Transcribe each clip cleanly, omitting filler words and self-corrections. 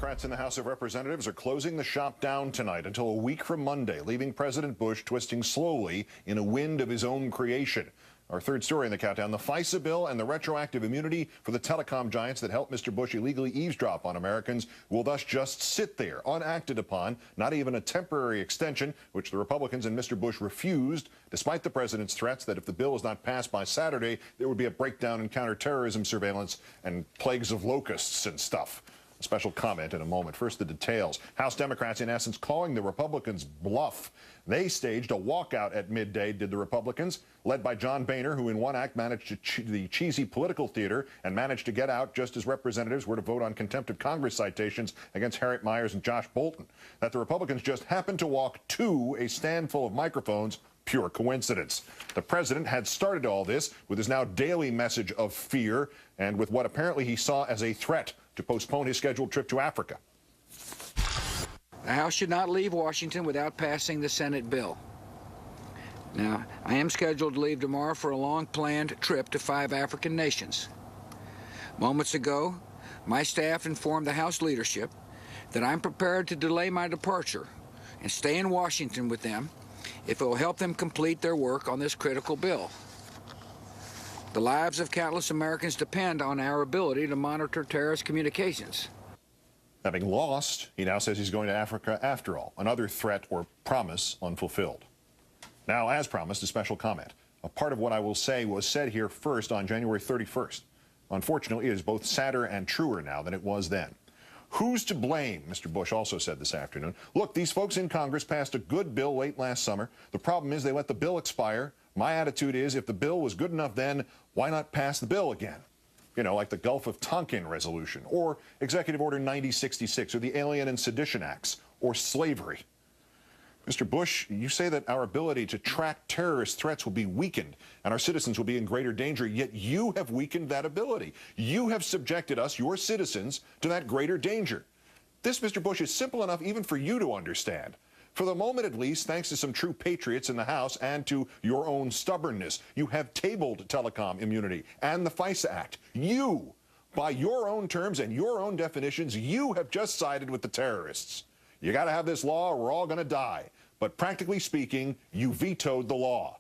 Democrats in the House of Representatives are closing the shop down tonight until a week from Monday, leaving President Bush twisting slowly in a wind of his own creation. Our third story in the countdown, the FISA bill and the retroactive immunity for the telecom giants that helped Mr. Bush illegally eavesdrop on Americans will thus just sit there, unacted upon, not even a temporary extension, which the Republicans and Mr. Bush refused, despite the president's threats that if the bill is not passed by Saturday, there would be a breakdown in counterterrorism surveillance and plagues of locusts and stuff. A special comment in a moment. First, the details. House Democrats, in essence, calling the Republicans bluff. They staged a walkout at midday, did the Republicans, led by John Boehner, who in one act managed the cheesy political theater and managed to get out just as representatives were to vote on contempt of Congress citations against Harriet Miers and Josh Bolten. That the Republicans just happened to walk to a stand full of microphones, pure coincidence. The president had started all this with his now daily message of fear and with what apparently he saw as a threat to postpone his scheduled trip to Africa. The House should not leave Washington without passing the Senate bill. Now, I am scheduled to leave tomorrow for a long-planned trip to 5 African nations. Moments ago, my staff informed the House leadership that I'm prepared to delay my departure and stay in Washington with them if it will help them complete their work on this critical bill. The lives of countless Americans depend on our ability to monitor terrorist communications. Having lost, he now says he's going to Africa after all, another threat or promise unfulfilled. Now, as promised, a special comment. A part of what I will say was said here first on January 31st. Unfortunately, it is both sadder and truer now than it was then. Who's to blame, Mr. Bush also said this afternoon. Look, these folks in Congress passed a good bill late last summer. The problem is they let the bill expire. My attitude is if the bill was good enough then, why not pass the bill again? You know, like the Gulf of Tonkin resolution, or Executive Order 9066, or the Alien and Sedition Acts, or slavery. Mr. Bush, you say that our ability to track terrorist threats will be weakened and our citizens will be in greater danger, yet you have weakened that ability. You have subjected us, your citizens, to that greater danger. This, Mr. Bush, is simple enough even for you to understand. For the moment, at least, thanks to some true patriots in the House and to your own stubbornness, you have tabled telecom immunity and the FISA Act. You, by your own terms and your own definitions, you have just sided with the terrorists. You got to have this law or we're all going to die. But practically speaking, you vetoed the law.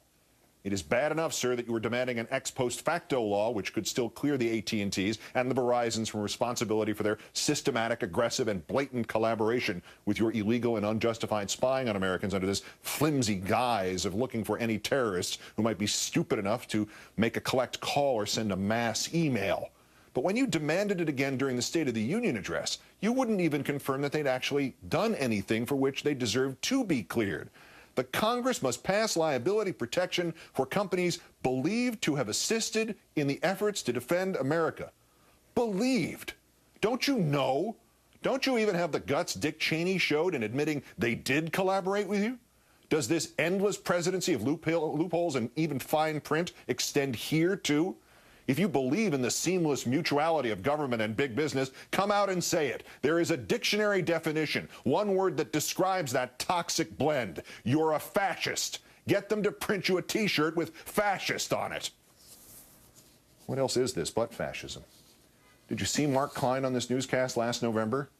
It is bad enough, sir, that you were demanding an ex post facto law, which could still clear the AT&Ts and the Verizons from responsibility for their systematic, aggressive, and blatant collaboration with your illegal and unjustified spying on Americans under this flimsy guise of looking for any terrorists who might be stupid enough to make a collect call or send a mass email. But when you demanded it again during the State of the Union address, you wouldn't even confirm that they'd actually done anything for which they deserved to be cleared. The Congress must pass liability protection for companies believed to have assisted in the efforts to defend America. Believed. Don't you know? Don't you even have the guts Dick Cheney showed in admitting they did collaborate with you? Does this endless presidency of loopholes and even fine print extend here, too? If you believe in the seamless mutuality of government and big business, come out and say it. There is a dictionary definition, one word that describes that toxic blend. You're a fascist. Get them to print you a T-shirt with fascist on it. What else is this but fascism? Did you see Mark Klein on this newscast last November?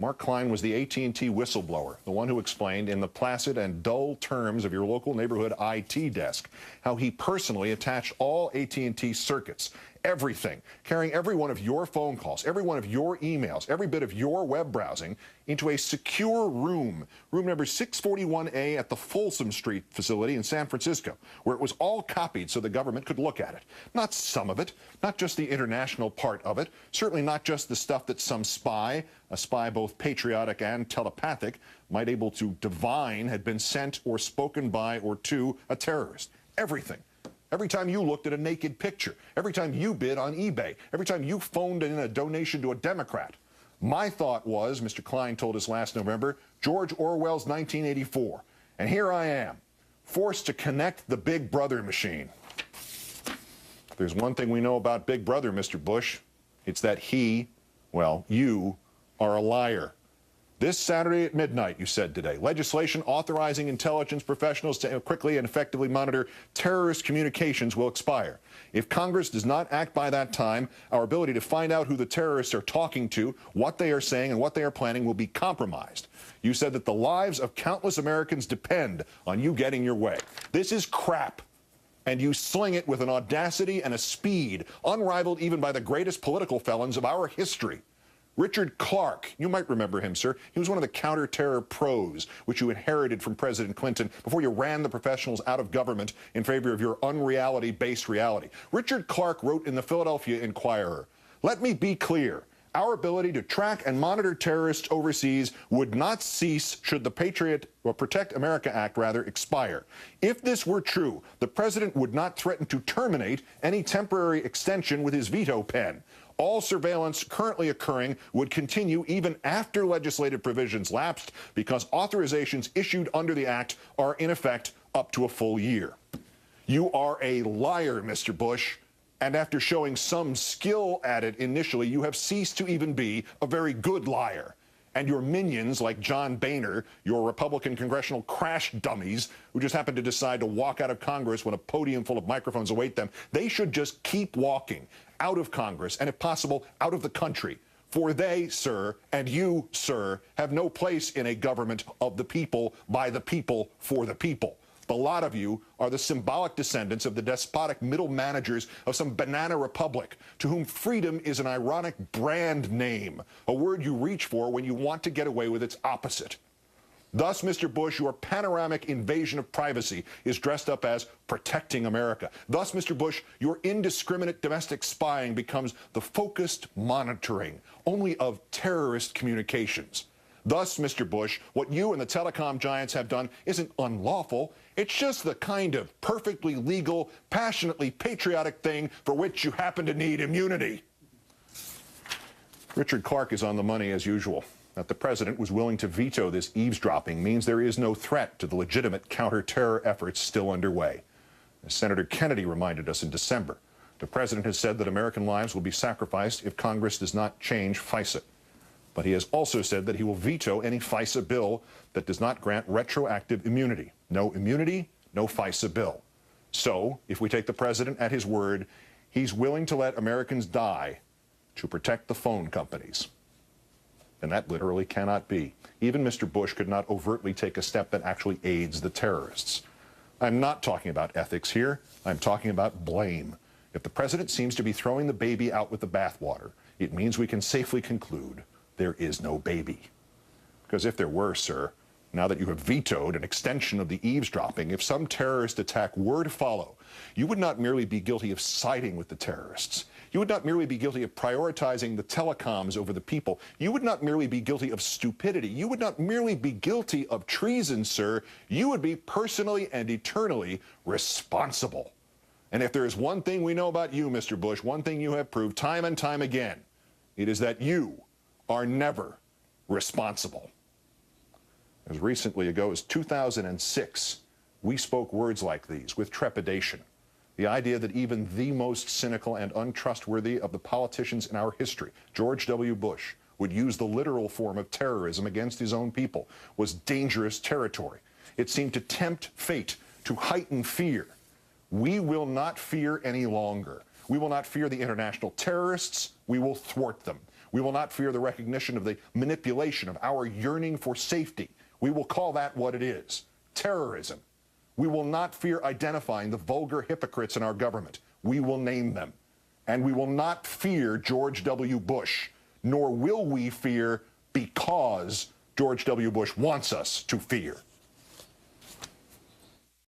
Mark Klein was the AT&T whistleblower, the one who explained in the placid and dull terms of your local neighborhood IT desk how he personally attached all AT&T circuits, everything, carrying every one of your phone calls, every one of your emails, every bit of your web browsing into a secure room number 641A at the Folsom Street facility in San Francisco, where it was all copied so the government could look at it. Not some of it, not just the international part of it, certainly not just the stuff that some spy, a spy both patriotic and telepathic, might able to divine had been sent or spoken by or to a terrorist. Everything. Every time you looked at a naked picture, every time you bid on eBay, every time you phoned in a donation to a Democrat. My thought was, Mr. Klein told us last November, George Orwell's 1984. And here I am, forced to connect the Big Brother machine. If there's one thing we know about Big Brother, Mr. Bush, it's that he, well, you, are a liar. This Saturday at midnight, you said today, legislation authorizing intelligence professionals to quickly and effectively monitor terrorist communications will expire. If Congress does not act by that time, our ability to find out who the terrorists are talking to, what they are saying, and what they are planning will be compromised. You said that the lives of countless Americans depend on you getting your way. This is crap. And you sling it with an audacity and a speed unrivaled even by the greatest political felons of our history. Richard Clarke, you might remember him, sir. He was one of the counter-terror pros, which you inherited from President Clinton before you ran the professionals out of government in favor of your unreality-based reality. Richard Clarke wrote in the Philadelphia Inquirer, "Let me be clear. Our ability to track and monitor terrorists overseas would not cease should the Protect America Act, expire. If this were true, the president would not threaten to terminate any temporary extension with his veto pen. All surveillance currently occurring would continue even after legislative provisions lapsed because authorizations issued under the act are in effect up to a full year." You are a liar, Mr. Bush. And after showing some skill at it initially, you have ceased to even be a very good liar. And your minions, like John Boehner, your Republican congressional crash dummies, who just happen to decide to walk out of Congress when a podium full of microphones await them, they should just keep walking out of Congress and, if possible, out of the country. For they, sir, and you, sir, have no place in a government of the people, by the people, for the people. The lot of you are the symbolic descendants of the despotic middle managers of some banana republic, to whom freedom is an ironic brand name, a word you reach for when you want to get away with its opposite. Thus, Mr. Bush, your panoramic invasion of privacy is dressed up as protecting America. Thus, Mr. Bush, your indiscriminate domestic spying becomes the focused monitoring only of terrorist communications. Thus, Mr. Bush, what you and the telecom giants have done isn't unlawful. It's just the kind of perfectly legal, passionately patriotic thing for which you happen to need immunity. Richard Clarke is on the money as usual. That the president was willing to veto this eavesdropping means there is no threat to the legitimate counter-terror efforts still underway. As Senator Kennedy reminded us in December, the president has said that American lives will be sacrificed if Congress does not change FISA. But he has also said that he will veto any FISA bill that does not grant retroactive immunity. No immunity, no FISA bill. So, if we take the president at his word, he's willing to let Americans die to protect the phone companies. And that literally cannot be. Even Mr. Bush could not overtly take a step that actually aids the terrorists. I'm not talking about ethics here. I'm talking about blame. If the president seems to be throwing the baby out with the bathwater, it means we can safely conclude there is no baby. Because if there were, sir, now that you have vetoed an extension of the eavesdropping, if some terrorist attack were to follow, you would not merely be guilty of siding with the terrorists. You would not merely be guilty of prioritizing the telecoms over the people. You would not merely be guilty of stupidity. You would not merely be guilty of treason, sir. You would be personally and eternally responsible. And if there is one thing we know about you, Mr. Bush, one thing you have proved time and time again, it is that you are never responsible. As recently ago as 2006, we spoke words like these with trepidation. The idea that even the most cynical and untrustworthy of the politicians in our history, George W. Bush, would use the literal form of terrorism against his own people was dangerous territory. It seemed to tempt fate, to heighten fear. We will not fear any longer. We will not fear the international terrorists. We will thwart them. We will not fear the recognition of the manipulation of our yearning for safety. We will call that what it is, terrorism. We will not fear identifying the vulgar hypocrites in our government. We will name them. And we will not fear George W. Bush, nor will we fear because George W. Bush wants us to fear.